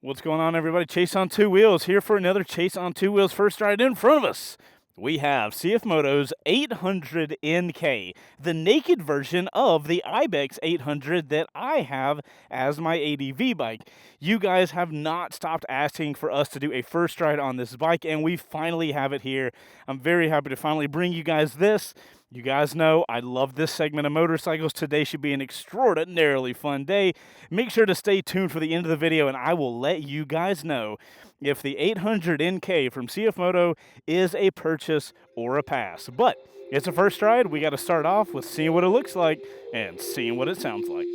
What's going on, everybody? Chase on Two Wheels here for another Chase on Two Wheels first ride. In front of us, we have CFMoto's 800NK, the naked version of the Ibex 800 that I have as my ADV bike. You guys have not stopped asking for us to do a first ride on this bike, and we finally have it here. I'm very happy to finally bring you guys this. You guys know I love this segment of motorcycles. Today should be an extraordinarily fun day. Make sure to stay tuned for the end of the video, and I will let you guys know if the 800NK from CFMoto is a purchase or a pass. But it's a first ride. We got to start off with seeing what it looks like and seeing what it sounds like.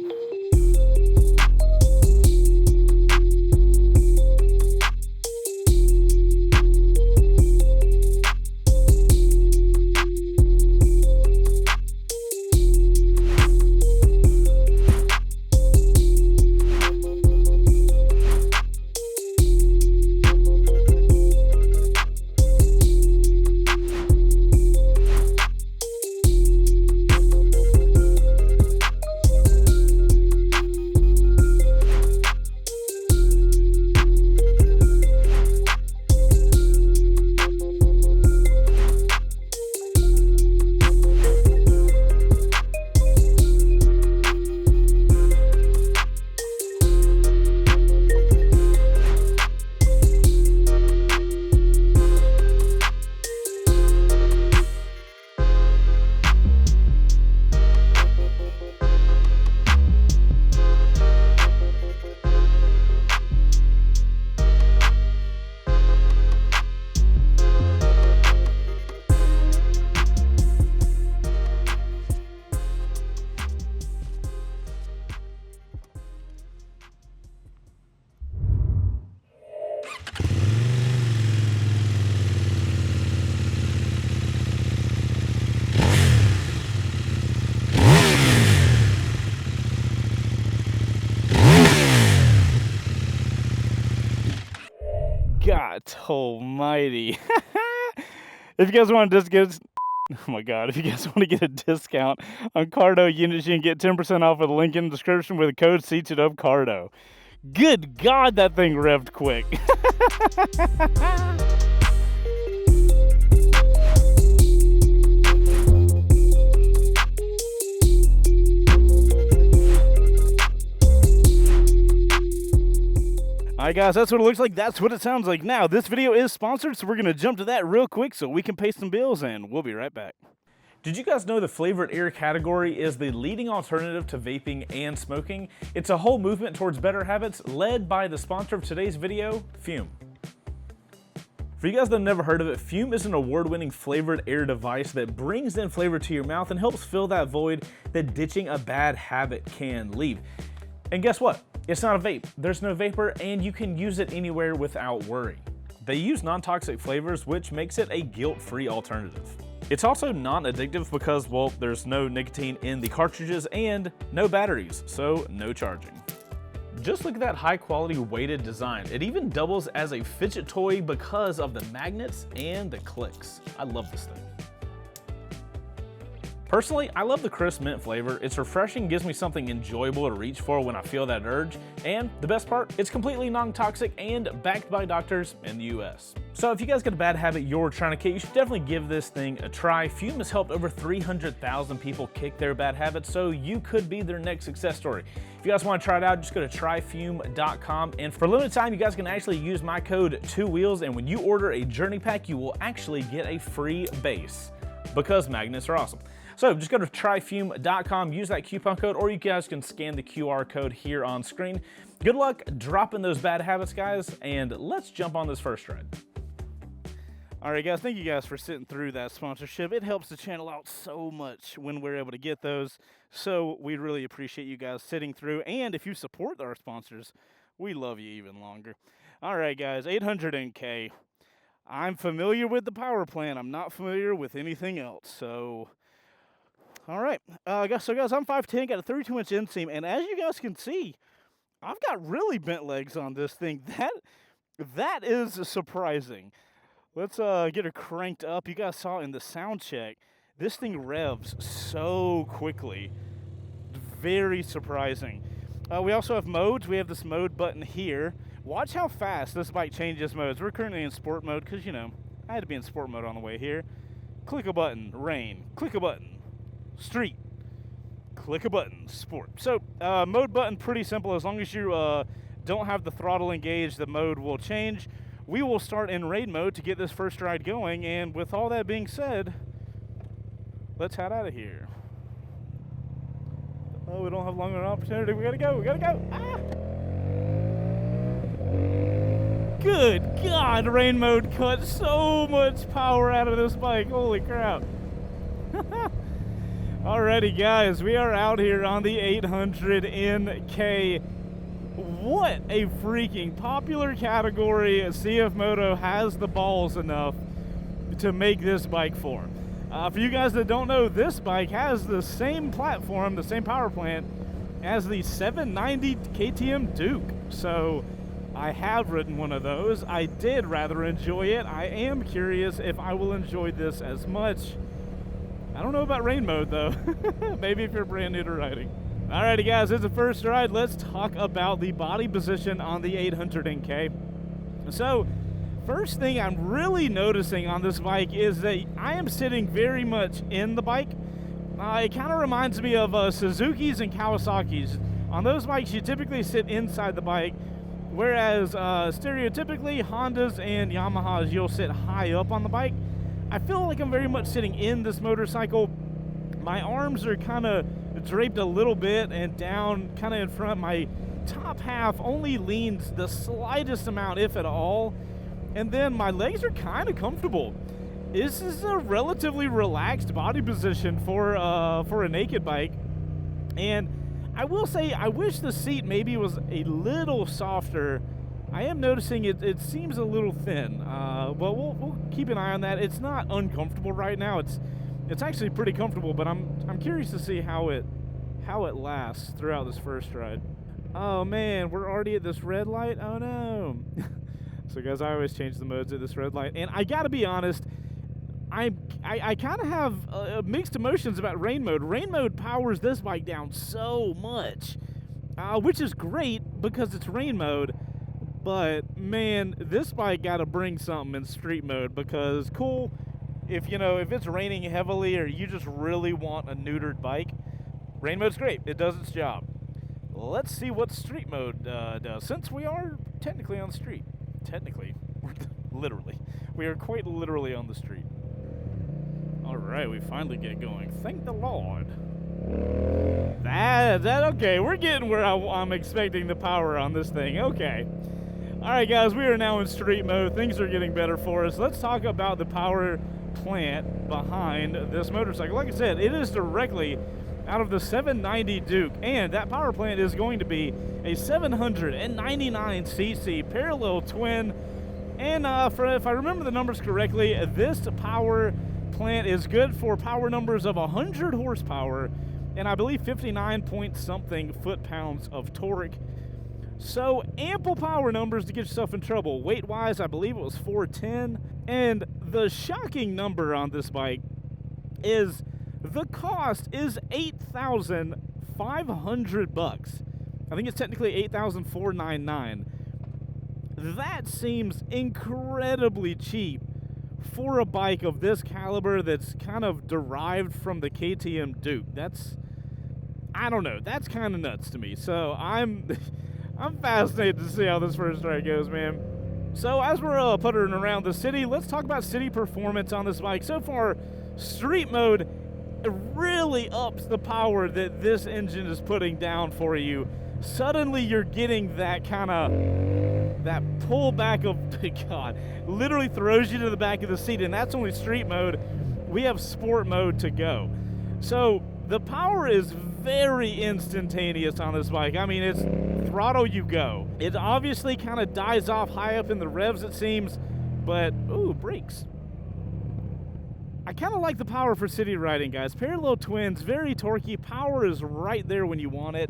God almighty. If you guys want to just get, oh my God, if you guys want to get a discount on Cardo units, you can get 10% off with a link in the description with the code CFMoto800NK. Good God, that thing revved quick. Alright guys, that's what it looks like, that's what it sounds like. Now, this video is sponsored, so we're going to jump to that real quick so we can pay some bills, and we'll be right back. Did you guys know the flavored air category is the leading alternative to vaping and smoking? It's a whole movement towards better habits led by the sponsor of today's video, Fume. For you guys that have never heard of it, Fume is an award-winning flavored air device that brings in flavor to your mouth and helps fill that void that ditching a bad habit can leave. And guess what? It's not a vape. There's no vapor, and you can use it anywhere without worry. They use non-toxic flavors, which makes it a guilt-free alternative. It's also non-addictive because, well, there's no nicotine in the cartridges and no batteries, so no charging. Just look at that high-quality weighted design. It even doubles as a fidget toy because of the magnets and the clicks. I love this thing. Personally, I love the crisp mint flavor. It's refreshing, gives me something enjoyable to reach for when I feel that urge, and the best part, it's completely non-toxic and backed by doctors in the US. So if you guys got a bad habit you're trying to kick, you should definitely give this thing a try. Fume has helped over 300,000 people kick their bad habits, so you could be their next success story. If you guys want to try it out, just go to tryfume.com, and for a limited time, you guys can actually use my code 2Wheels, and when you order a journey pack, you will actually get a free base, because magnets are awesome. So just go to tryfume.com, use that coupon code, or you guys can scan the QR code here on screen. Good luck dropping those bad habits, guys, and let's jump on this first ride. All right, guys, thank you guys for sitting through that sponsorship. It helps the channel out so much when we're able to get those, so we really appreciate you guys sitting through, and if you support our sponsors, we love you even longer. All right, guys, 800NK. I'm familiar with the power plant. I'm not familiar with anything else, so... All right, guys, I'm 5'10", got a 32-inch inseam, and as you guys can see, I've got really bent legs on this thing. That is surprising. Let's get her cranked up. You guys saw in the sound check, this thing revs so quickly. Very surprising. We also have modes. We have this mode button here, Watch how fast this bike changes modes. We're currently in sport mode because, you know, I had to be in sport mode on the way here. Click a button, rain. Click a button, street. Click a button, sport. So, mode button, pretty simple. As long as you don't have the throttle engaged, the mode will change. We will start in rain mode to get this first ride going. And with all that being said, let's head out of here. Oh, we don't have long an opportunity. We gotta go. We gotta go. Ah! Good God, rain mode cut so much power out of this bike. Holy crap. Alrighty, guys, we are out here on the 800NK. What a freaking popular category CFMoto has the balls enough to make this bike for. For you guys that don't know, this bike has the same platform, the same power plant as the 790 KTM Duke. So I have ridden one of those. I did rather enjoy it. I am curious if I will enjoy this as much. I don't know about rain mode though. Maybe if you're brand new to riding. Alrighty guys, it's the first ride. Let's talk about the body position on the 800NK. So, first thing I'm really noticing on this bike is that I am sitting very much in the bike. It kind of reminds me of Suzuki's and Kawasaki's. On those bikes, you typically sit inside the bike, whereas stereotypically Hondas and Yamahas, you'll sit high up on the bike. I feel like I'm very much sitting in this motorcycle. My arms are kind of draped a little bit and down kind of in front. My top half only leans the slightest amount, if at all. And then my legs are kind of comfortable. This is a relatively relaxed body position for a naked bike. And I will say, I wish the seat maybe was a little softer. I am noticing it seems a little thin, but we'll keep an eye on that. It's not uncomfortable right now. It's actually pretty comfortable, but I'm curious to see how it lasts throughout this first ride. Oh man, we're already at this red light. Oh no. So guys, I always change the modes at this red light, and I gotta be honest, I kind of have mixed emotions about rain mode. Rain mode powers this bike down so much, which is great because it's rain mode. But man, this bike got to bring something in street mode, because cool, if it's raining heavily or you just really want a neutered bike, rain mode's great. It does its job. Let's see what street mode does, since we are technically on the street. Technically, literally, we are quite literally on the street. All right, we finally get going. Thank the Lord. That okay? We're getting where I'm expecting the power on this thing. Okay. All right, guys, we are now in street mode. Things are getting better for us. Let's talk about the power plant behind this motorcycle. Like I said, it is directly out of the 790 Duke, and that power plant is going to be a 799cc parallel twin. And if I remember the numbers correctly, this power plant is good for power numbers of 100 horsepower, and I believe 59 point something foot-pounds of torque. So ample power numbers to get yourself in trouble. Weight-wise, I believe it was 410. And the shocking number on this bike is the cost is $8,500. I think it's technically $8,499. That seems incredibly cheap for a bike of this caliber that's kind of derived from the KTM Duke. I don't know, that's kind of nuts to me. So I'm fascinated to see how this first ride goes, man. So as we're puttering around the city, let's talk about city performance on this bike. So far, street mode really ups the power that this engine is putting down for you. Suddenly you're getting that kind of, that pull back of, God, literally throws you to the back of the seat, and that's only street mode. We have sport mode to go. So the power is very instantaneous on this bike. I mean, it's throttle you go. It obviously kind of dies off high up in the revs, it seems, but, ooh, brakes. I kind of like the power for city riding, guys. Parallel twins, very torquey. Power is right there when you want it.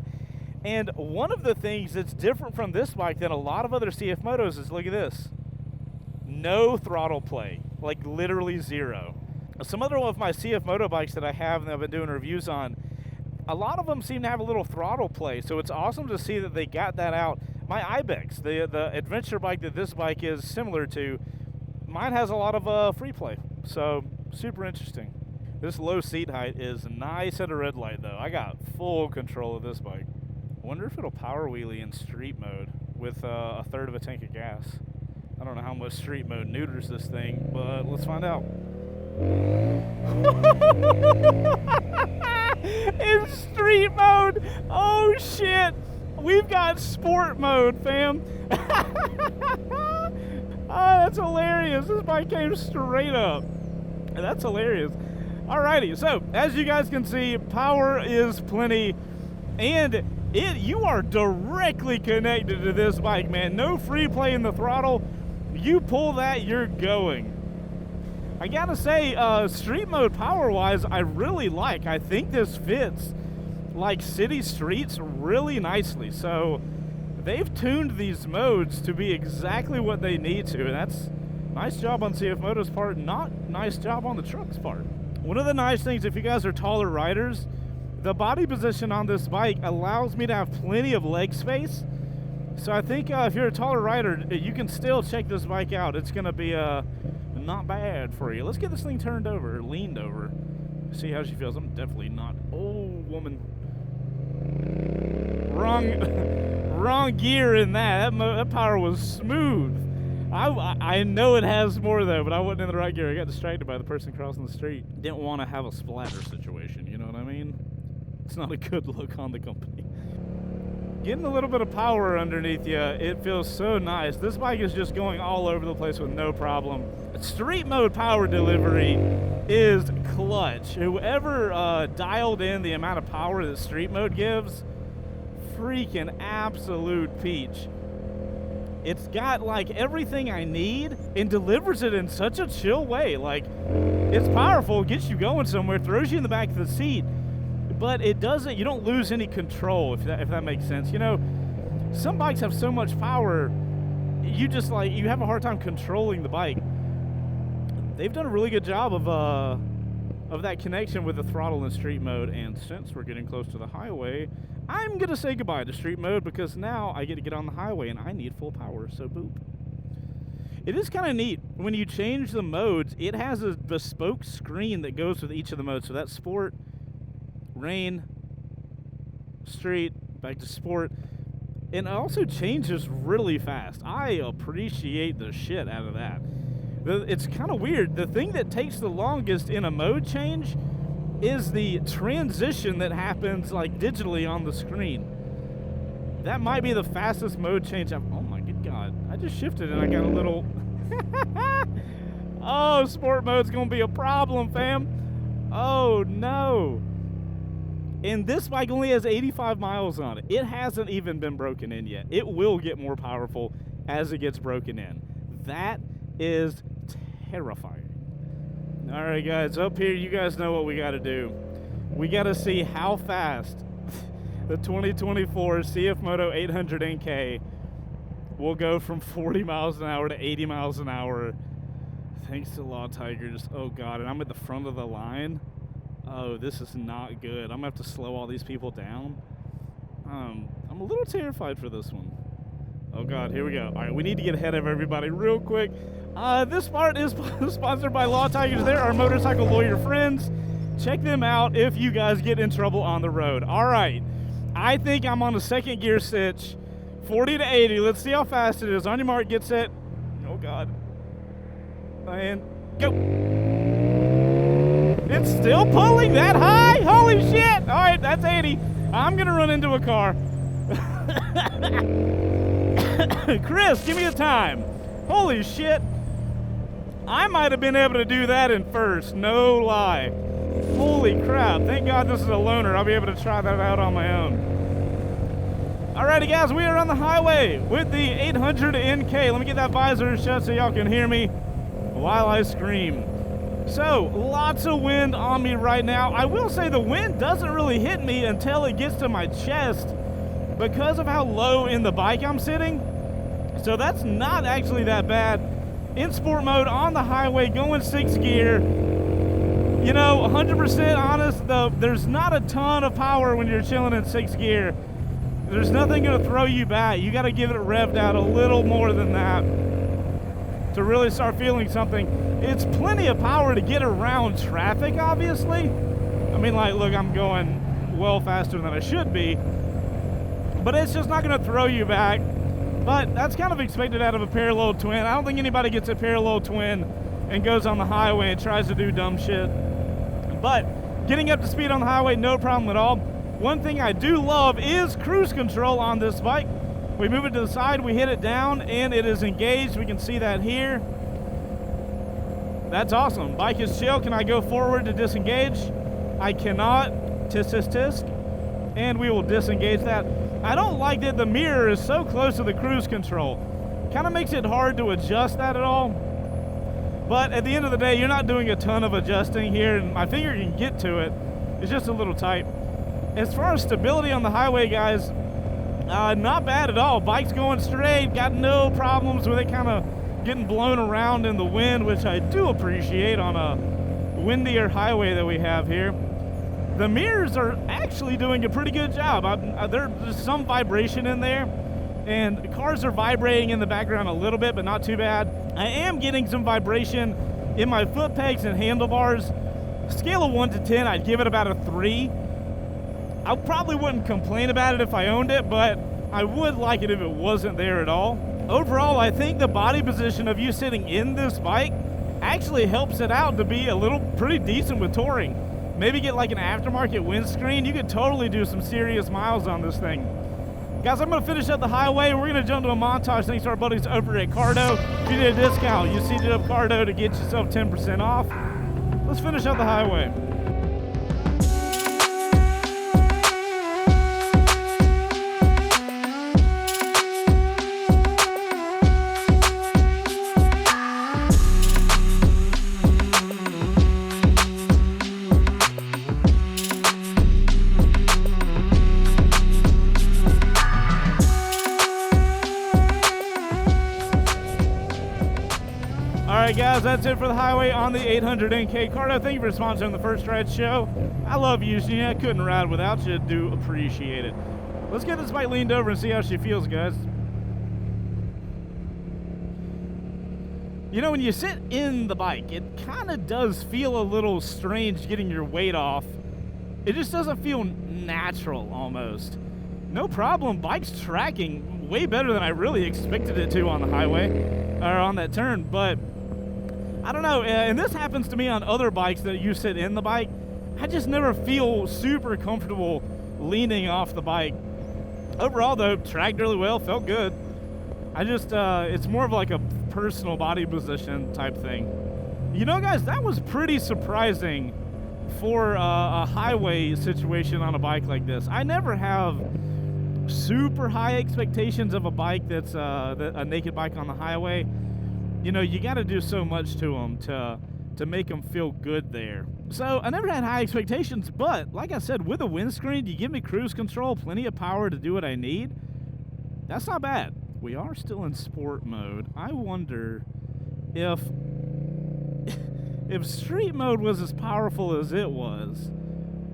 And one of the things that's different from this bike than a lot of other CFMotos is, look at this. No throttle play, like literally zero. Some other one of my CFMoto bikes that I have and I've been doing reviews on, a lot of them seem to have a little throttle play, so it's awesome to see that they got that out my Ibex, the adventure bike that this bike is similar to, mine has a lot of free play, so super interesting. This low seat height is nice at a red light though. I got full control of this bike. I wonder if it'll power wheelie in street mode with a third of a tank of gas. I don't know how much street mode neuters this thing, but let's find out. In street mode, oh shit, we've got sport mode, fam. Oh, that's hilarious. This bike came straight up. That's hilarious. Alrighty, so as you guys can see, power is plenty, and you are directly connected to this bike, man. No free play in the throttle. You pull that, you're going. I gotta say, street mode power-wise, I really like. I think this fits like city streets really nicely. So they've tuned these modes to be exactly what they need to, and that's nice job on CFMoto's part, not nice job on the truck's part. One of the nice things, if you guys are taller riders, the body position on this bike allows me to have plenty of leg space. So I think if you're a taller rider, you can still check this bike out. It's gonna be not bad for you. Let's get this thing turned over, leaned over, see how she feels. I'm definitely not. Oh, woman. Wrong gear in that. That power was smooth. I know it has more though, but I wasn't in the right gear. I got distracted by the person crossing the street. Didn't want to have a splatter situation, you know what I mean? It's not a good look on the company. Getting a little bit of power underneath you, it feels so nice. This bike is just going all over the place with no problem. Street mode power delivery is clutch. Whoever dialed in the amount of power that street mode gives, freaking absolute peach. It's got like everything I need and delivers it in such a chill way. Like, it's powerful, gets you going somewhere, throws you in the back of the seat, but it doesn't, you don't lose any control, if that makes sense. You know, some bikes have so much power, you just like, you have a hard time controlling the bike. They've done a really good job of that connection with the throttle in street mode, and since we're getting close to the highway, I'm gonna say goodbye to street mode because now I get to get on the highway and I need full power, so boop. It is kind of neat. When you change the modes, it has a bespoke screen that goes with each of the modes. So that's sport, rain, street, back to sport. And it also changes really fast. I appreciate the shit out of that. It's kind of weird. The thing that takes the longest in a mode change is the transition that happens like digitally on the screen. That might be the fastest mode change I've, oh my good God. I just shifted and I got a little, oh, sport mode's gonna be a problem, fam. Oh no. And this bike only has 85 miles on it. It hasn't even been broken in yet. It will get more powerful as it gets broken in. That is terrifying. All right, guys, up here, you guys know what we got to do. We got to see how fast the 2024 CFMoto 800NK will go from 40 miles an hour to 80 miles an hour. Thanks to Law Tigers. Oh, God, and I'm at the front of the line. Oh, this is not good. I'm going to have to slow all these people down. I'm a little terrified for this one. Oh, God, here we go. All right, we need to get ahead of everybody real quick. This part is sponsored by Law Tigers. They're our motorcycle lawyer friends. Check them out if you guys get in trouble on the road. All right, I think I'm on a second gear stitch, 40 to 80. Let's see how fast it is. On your mark, get set. Oh, God. And go. It's still pulling that high? Holy shit. All right, that's 80. I'm going to run into a car. Chris, give me a time. Holy shit. I might have been able to do that in first, no lie. Holy crap. Thank God this is a loaner. I'll be able to try that out on my own. Alrighty, guys, we are on the highway with the 800NK. Let me get that visor shut so y'all can hear me while I scream. So, lots of wind on me right now. I will say the wind doesn't really hit me until it gets to my chest because of how low in the bike I'm sitting. So that's not actually that bad. In sport mode, on the highway, going 6th gear. You know, 100% honest, though, there's not a ton of power when you're chilling in 6th gear. there's nothing going to throw you back. You got to give it revved out a little more than that to really start feeling something. It's plenty of power to get around traffic, obviously. I mean, like, look, I'm going well faster than I should be, but it's just not going to throw you back. But that's kind of expected out of a parallel twin. I don't think anybody gets a parallel twin and goes on the highway and tries to do dumb shit. But getting up to speed on the highway, no problem at all. One thing I do love is cruise control on this bike. We move it to the side, we hit it down, and it is engaged. We can see that here. That's awesome. Bike is chill. Can I go forward to disengage? I cannot. Tisk, tisk, tisk. And we will disengage that. I don't like that the mirror is so close to the cruise control. Kind of makes it hard to adjust that at all. But at the end of the day, you're not doing a ton of adjusting here, and my finger can get to it. It's just a little tight. As far as stability on the highway, guys, not bad at all. Bike's going straight, got no problems with it kind of getting blown around in the wind, which I do appreciate on a windier highway that we have here. The mirrors are actually doing a pretty good job. There's some vibration in there, and cars are vibrating in the background a little bit, but not too bad. I am getting some vibration in my foot pegs and handlebars. Scale of 1 to 10, I'd give it about a 3. I probably wouldn't complain about it if I owned it, but I would like it if it wasn't there at all. Overall, I think the body position of you sitting in this bike actually helps it out to be pretty decent with touring. Maybe get like an aftermarket windscreen. You could totally do some serious miles on this thing. Guys, I'm going to finish up the highway. We're going to jump to a montage thanks to our buddies over at Cardo. If you need a discount, use CFMoto Cardo to get yourself 10% off. Let's finish up the highway. Alright guys, that's it for the highway on the 800NK. Cardo, thank you for sponsoring the First Ride Show. I love using you. I couldn't ride without you. Do appreciate it. Let's get this bike leaned over and see how she feels, guys. You know, when you sit in the bike, it kind of does feel a little strange getting your weight off. It just doesn't feel natural almost. No problem. Bike's tracking way better than I really expected it to on the highway, or on that turn, but I don't know, and this happens to me on other bikes that you sit in the bike. I just never feel super comfortable leaning off the bike. Overall though, tracked really well, felt good. I just, it's more of like a personal body position type thing. You know guys, that was pretty surprising for a highway situation on a bike like this. I never have super high expectations of a bike that's a naked bike on the highway. You know, you got to do so much to them to make them feel good there. So I never had high expectations, but like I said, with a windscreen, you give me cruise control, plenty of power to do what I need. That's not bad. We are still in sport mode. I wonder if street mode was as powerful as it was,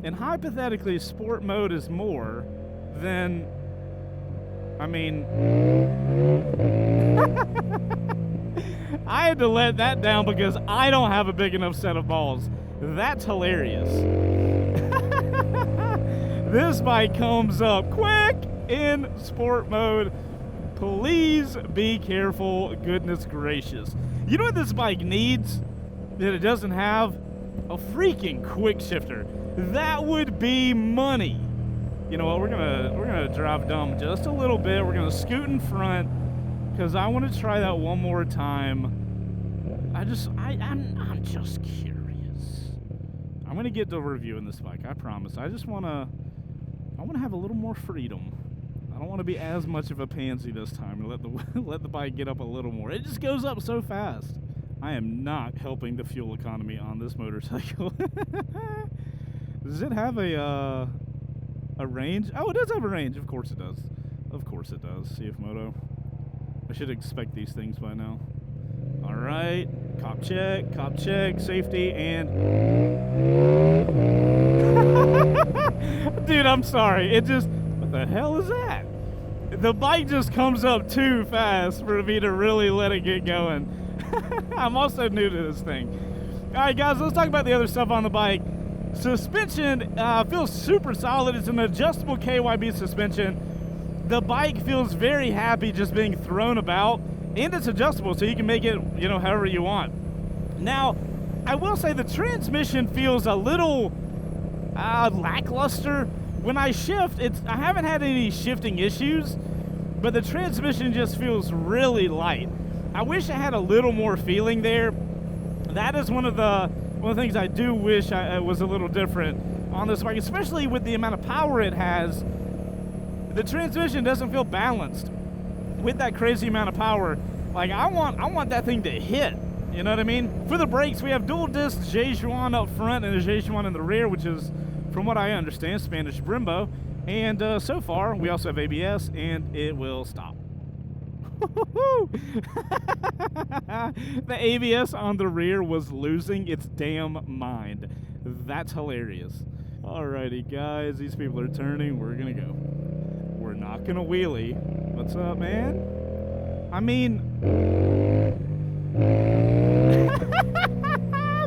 and hypothetically sport mode is more, then I mean I had to let that down because I don't have a big enough set of balls. That's hilarious. This bike comes up quick in sport mode. Please be careful, goodness gracious. You know what this bike needs that it doesn't have? A freaking quick shifter. That would be money. You know what, we're gonna drive dumb just a little bit. We're gonna scoot in front because I want to try that one more time. I'm just curious. I'm gonna get to reviewing this bike, I promise. I wanna have a little more freedom. I don't want to be as much of a pansy this time and let the bike get up a little more. It just goes up so fast. I am not helping the fuel economy on this motorcycle. Does it have a range? Oh, it does have a range. Of course it does. Of course it does. CFMoto. I should expect these things by now. All right. Cop check, safety, and... Dude, I'm sorry. It just... What the hell is that? The bike just comes up too fast for me to really let it get going. I'm also new to this thing. All right, guys, let's talk about the other stuff on the bike. Suspension feels super solid. It's an adjustable KYB suspension. The bike feels very happy just being thrown about, and it's adjustable, so you can make it, you know, however you want. Now, I will say the transmission feels a little lackluster. When I shift, I haven't had any shifting issues, but the transmission just feels really light. I wish I had a little more feeling there. That is one of the things I do wish I was a little different on this bike, especially with the amount of power it has. The transmission doesn't feel balanced with that crazy amount of power. Like, I want that thing to hit. You know what I mean? For the brakes, we have dual disc Chaseontwowheels up front and a Chaseontwowheels in the rear, which is, from what I understand, Spanish Brembo. And so far, we also have ABS, and it will stop. The ABS on the rear was losing its damn mind. That's hilarious. Alrighty, guys, these people are turning. We're gonna go. We're not gonna wheelie. What's up, man? I mean,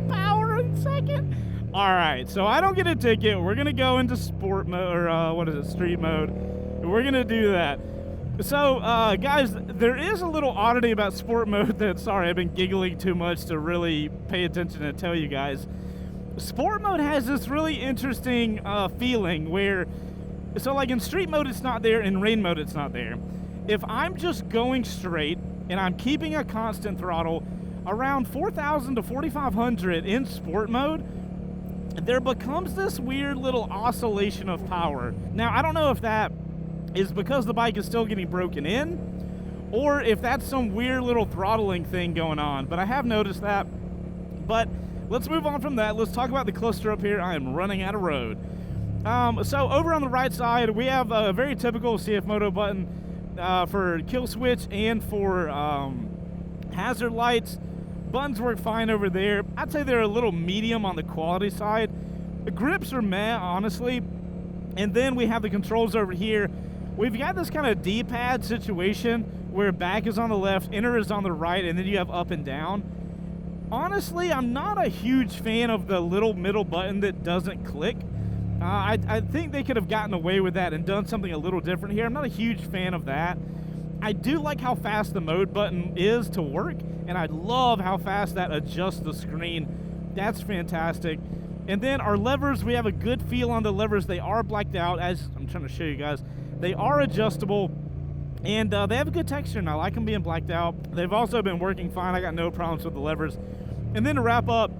power in second. All right, so I don't get a ticket. We're gonna go into sport mode, or what is it, street mode. We're gonna do that. So, guys, there is a little oddity about sport mode that, sorry, I've been giggling too much to really pay attention and tell you guys. Sport mode has this really interesting feeling where, so like in street mode it's not there, in rain mode it's not there. If I'm just going straight and I'm keeping a constant throttle around 4,000 to 4,500 in sport mode, there becomes this weird little oscillation of power. Now, I don't know if that is because the bike is still getting broken in, or if that's some weird little throttling thing going on, but I have noticed that. But let's move on from that. Let's talk about the cluster up here. I am running out of road. So over on the right side, we have a very typical CFMoto button for kill switch and for hazard lights. Buttons work fine over there. I'd say they're a little medium on the quality side. The grips are meh, honestly. And then we have the controls over here. We've got this kind of D-pad situation where back is on the left, enter is on the right, and then you have up and down. Honestly, I'm not a huge fan of the little middle button that doesn't click. I think they could have gotten away with that and done something a little different here. I'm not a huge fan of that. I do like how fast the mode button is to work, and I love how fast that adjusts the screen. That's fantastic. And then our levers, we have a good feel on the levers. They are blacked out, as I'm trying to show you guys. They are adjustable, and they have a good texture, and I like them being blacked out. They've also been working fine. I got no problems with the levers. And then to wrap up,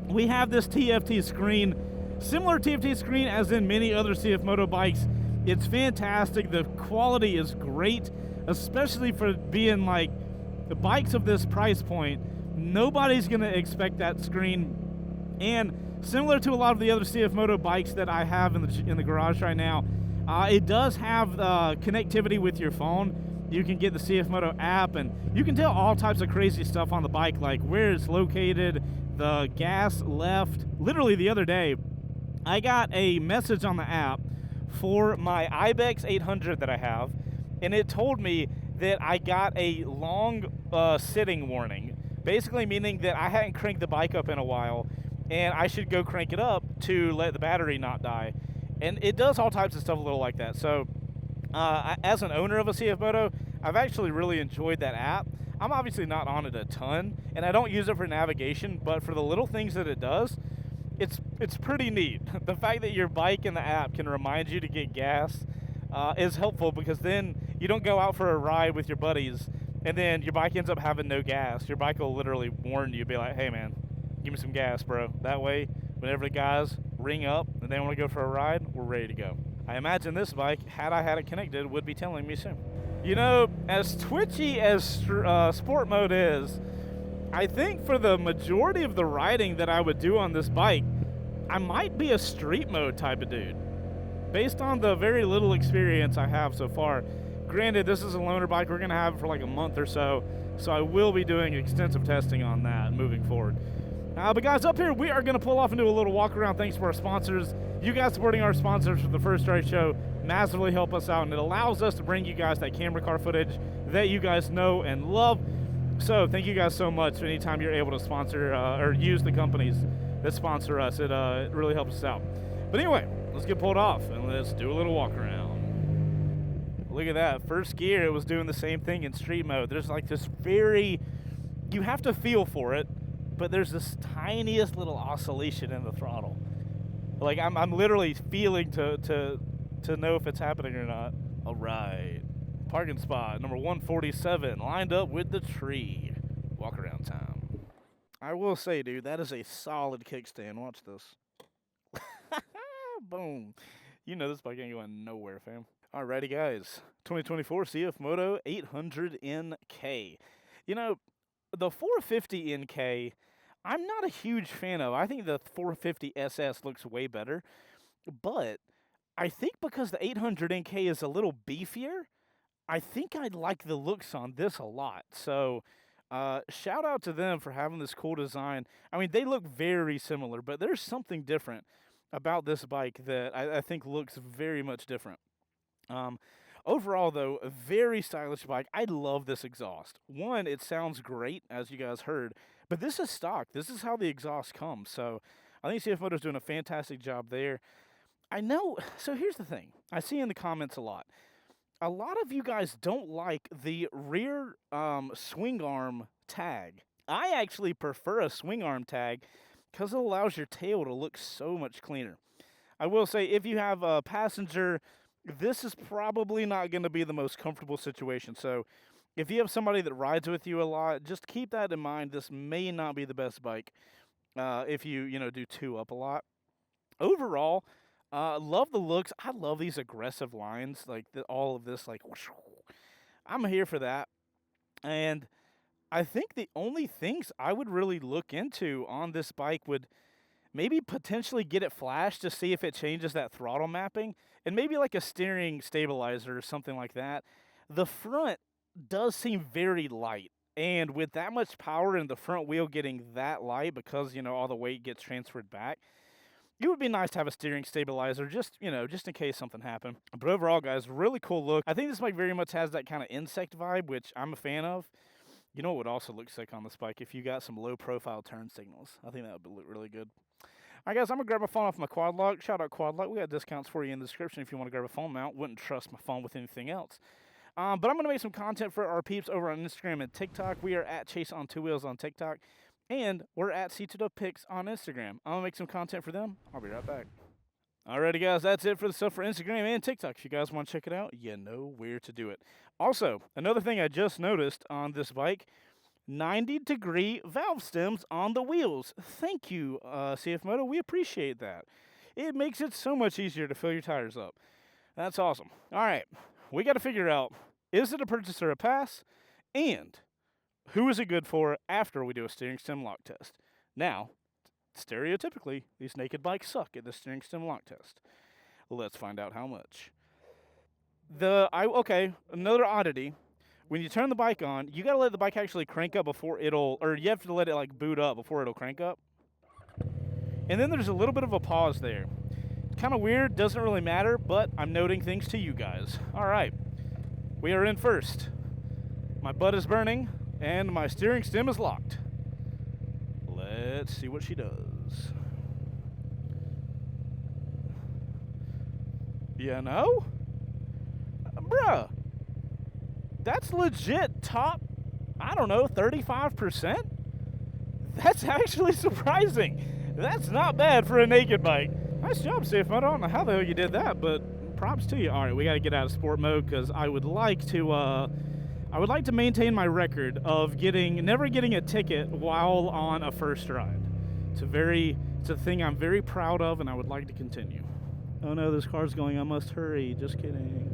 we have this TFT screen. Similar TFT screen as in many other CFMoto bikes. It's fantastic. The quality is great, especially for being like the bikes of this price point. Nobody's going to expect that screen. And similar to a lot of the other CFMoto bikes that I have in the garage right now, it does have connectivity with your phone. You can get the CFMoto app, and you can tell all types of crazy stuff on the bike, like where it's located, the gas left. Literally the other day, I got a message on the app for my Ibex 800 that I have, and it told me that I got a long sitting warning, basically meaning that I hadn't cranked the bike up in a while, and I should go crank it up to let the battery not die. And it does all types of stuff a little like that. So as an owner of a CFMoto, I've actually really enjoyed that app. I'm obviously not on it a ton, and I don't use it for navigation, but for the little things that it does, it's pretty neat. The fact that your bike in the app can remind you to get gas is helpful, because then you don't go out for a ride with your buddies and then your bike ends up having no gas. Your bike will literally warn you, be like, hey man, give me some gas, bro. That way, whenever the guys ring up and they want to go for a ride, we're ready to go. I imagine this bike, had I had it connected, would be telling me soon. You know, as twitchy as sport mode is, I think for the majority of the riding that I would do on this bike, I might be a street mode type of dude, based on the very little experience I have so far. Granted, this is a loaner bike. We're going to have it for like a month or so, so I will be doing extensive testing on that moving forward. But guys, up here, we are going to pull off and do a little walk around. Thanks to our sponsors. You guys supporting our sponsors for the First Ride Show massively help us out, and it allows us to bring you guys that camera car footage that you guys know and love. So thank you guys so much anytime you're able to sponsor or use the companies that sponsor us. It really helps us out. But anyway, let's get pulled off and let's do a little walk around. Look at that. First gear, it was doing the same thing in street mode. There's like this you have to feel for it, but there's this tiniest little oscillation in the throttle. Like I'm literally feeling to know if it's happening or not. All right, parking spot number 147, lined up with the tree. Walk around time. I will say, dude, that is a solid kickstand. Watch this. Boom. You know this bike ain't going nowhere, fam. Alrighty, guys. 2024 CFMoto 800NK. You know, the 450NK, I'm not a huge fan of. I think the 450 SS looks way better. But I think because the 800NK is a little beefier, I think I'd like the looks on this a lot. So, shout out to them for having this cool design. I mean, they look very similar, but there's something different about this bike that I think looks very much different. Overall, though, a very stylish bike. I love this exhaust. One, it sounds great, as you guys heard, but this is stock. This is how the exhaust comes. So I think CFMoto's doing a fantastic job there. I know, so here's the thing. I see in the comments a lot. A lot of you guys don't like the rear swing arm tag. I actually prefer a swing arm tag because it allows your tail to look so much cleaner. I will say, if you have a passenger, this is probably not going to be the most comfortable situation. So if you have somebody that rides with you a lot, just keep that in mind. This may not be the best bike if you do two up a lot. Overall, love the looks. I love these aggressive lines, like all of this, like whoosh. I'm here for that. And I think the only things I would really look into on this bike would maybe potentially get it flashed to see if it changes that throttle mapping, and maybe like a steering stabilizer or something like that. The front does seem very light, and with that much power in the front wheel getting that light because, all the weight gets transferred back, it would be nice to have a steering stabilizer just in case something happened. But overall, guys, really cool look. I think this bike very much has that kind of insect vibe, which I'm a fan of. You know what would also look sick on this bike? If you got some low-profile turn signals. I think that would look really good. All right, guys, I'm going to grab my phone off my quad lock. Shout out quad lock. We got discounts for you in the description if you want to grab a phone mount. Wouldn't trust my phone with anything else. But I'm going to make some content for our peeps over on Instagram and TikTok. We are at Chaseontwowheels on TikTok. And we're at C2WPics on Instagram. I'm going to make some content for them. I'll be right back. Alrighty, guys, that's it for the stuff for Instagram and TikTok. If you guys want to check it out, you know where to do it. Also, another thing I just noticed on this bike, 90-degree valve stems on the wheels. Thank you, CFMoto. We appreciate that. It makes it so much easier to fill your tires up. That's awesome. All right, we got to figure out, is it a purchase or a pass? And who is it good for after we do a steering stem lock test? Now, stereotypically, these naked bikes suck at the steering stem lock test. Let's find out how much. Another oddity. When you turn the bike on, you got to let the bike actually crank up before or you have to let it like boot up before it'll crank up. And then there's a little bit of a pause there. Kind of weird, doesn't really matter, but I'm noting things to you guys. All right, we are in first. My butt is burning, and my steering stem is locked. Let's see what she does. Bruh, that's legit top, 35%? That's actually surprising. That's not bad for a naked bike. Nice job, CFMoto. I don't know how the hell you did that, but props to you. All right, we got to get out of sport mode because I would like to maintain my record of never getting a ticket while on a first ride. It's a thing I'm very proud of, and I would like to continue. Oh no, this car's going. I must hurry. Just kidding.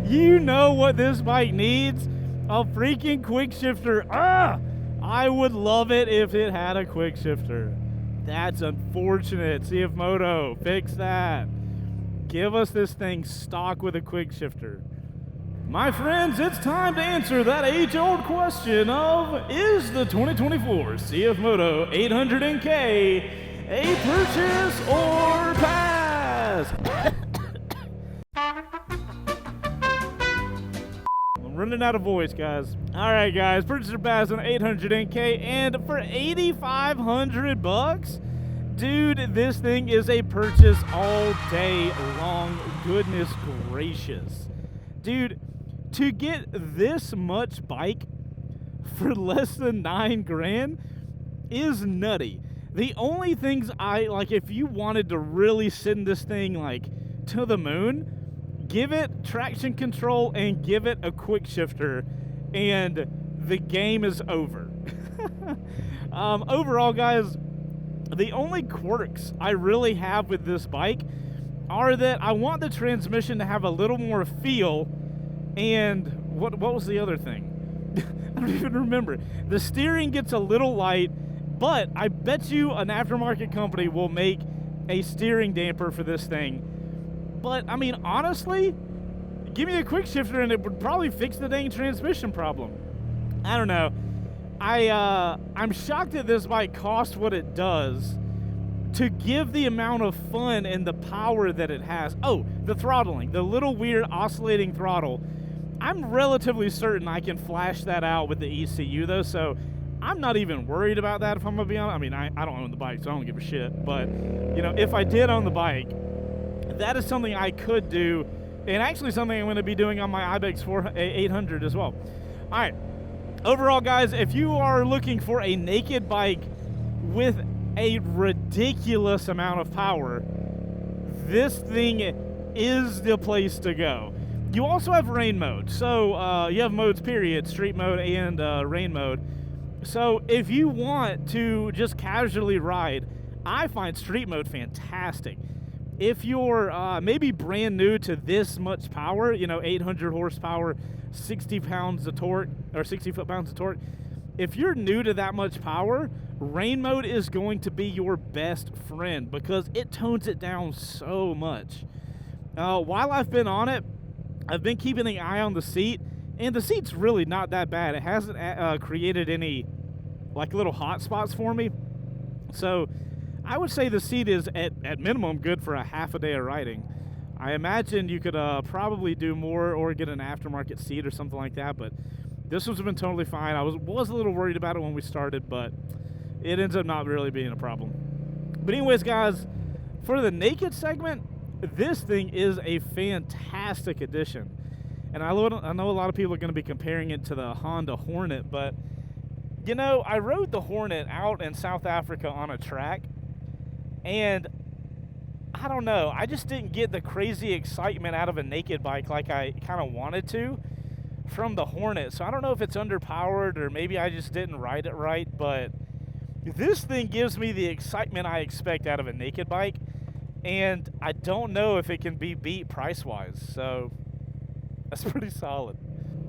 You know what this bike needs? A freaking quick shifter. I would love it if it had a quick shifter. That's unfortunate. CFMoto, fix that. Give us this thing stock with a quick shifter. My friends, it's time to answer that age-old question of, is the 2024 CFMoto 800NK a purchase or pass? I'm running out of voice, guys. All right, guys, purchase or pass on 800NK, and for 8,500 bucks, dude, this thing is a purchase all day long. Goodness gracious. Dude, to get this much bike for less than 9 grand is nutty. The only things I like, if you wanted to really send this thing like to the moon, give it traction control and give it a quick shifter, and the game is over. Overall, guys, the only quirks I really have with this bike are that I want the transmission to have a little more feel, and what was the other thing? I don't even remember. The steering gets a little light, but I bet you an aftermarket company will make a steering damper for this thing. But, I mean, honestly, give me a quick shifter and it would probably fix the dang transmission problem. I don't know. I'm shocked that this bike costs what it does to give the amount of fun and the power that it has. Oh, the throttling, the little weird oscillating throttle. I'm relatively certain I can flash that out with the ECU though, so I'm not even worried about that, if I'm gonna be honest. I mean, I don't own the bike, so I don't give a shit. But, you know, if I did own the bike, that is something I could do, and actually something I'm gonna be doing on my Ibex 800 as well. All right, overall, guys, if you are looking for a naked bike with a ridiculous amount of power, this thing is the place to go. You also have rain mode. So you have modes, period, street mode and rain mode. So if you want to just casually ride, I find street mode fantastic. If you're maybe brand new to this much power, you know, 800 horsepower, 60 pounds of torque, or 60 foot-pounds of torque, if you're new to that much power, rain mode is going to be your best friend because it tones it down so much. While I've been on it, I've been keeping an eye on the seat, and the seat's really not that bad. It hasn't created any like little hot spots for me. So I would say the seat is at minimum good for a half a day of riding. I imagine you could probably do more or get an aftermarket seat or something like that, but this one's been totally fine. I was a little worried about it when we started, but it ends up not really being a problem. But anyways, guys, for the naked segment, this thing is a fantastic addition. And I know a lot of people are going to be comparing it to the Honda Hornet, but, you know, I rode the Hornet out in South Africa on a track, and I don't know, I just didn't get the crazy excitement out of a naked bike like I kind of wanted to from the Hornet. So I don't know if it's underpowered or maybe I just didn't ride it right, but this thing gives me the excitement I expect out of a naked bike, and I don't know if it can be beat price-wise, so that's pretty solid.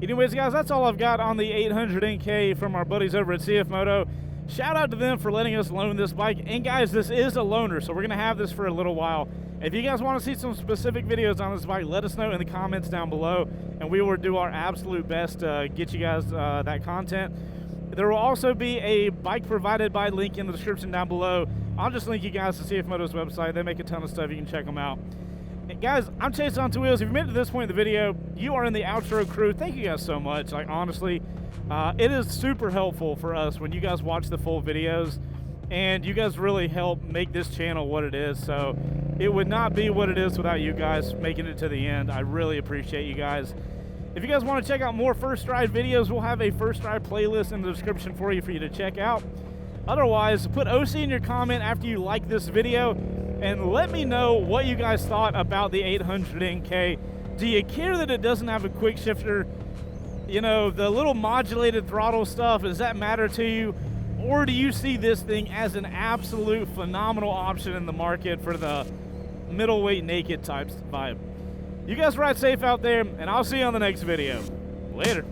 Anyways, guys, that's all I've got on the 800NK from our buddies over at CFMoto. Shout out to them for letting us loan this bike. And guys, this is a loaner, so we're gonna have this for a little while. If you guys want to see some specific videos on this bike, let us know in the comments down below, and we will do our absolute best to get you guys that content. There will also be a bike provided by link in the description down below. I'll just link you guys to CFMoto's website. They make a ton of stuff. You can check them out. And guys, I'm Chaseontwowheels. If you've made it to this point in the video, you are in the outro crew. Thank you guys so much. Like, honestly, it is super helpful for us when you guys watch the full videos, and you guys really help make this channel what it is. So it would not be what it is without you guys making it to the end. I really appreciate you guys. If you guys want to check out more First Ride videos, we'll have a First Ride playlist in the description for you to check out. Otherwise, put OC in your comment after you like this video, and let me know what you guys thought about the 800NK. Do you care that it doesn't have a quick shifter? You know, the little modulated throttle stuff, does that matter to you? Or do you see this thing as an absolute phenomenal option in the market for the middleweight naked type vibe? You guys ride safe out there, and I'll see you on the next video. Later.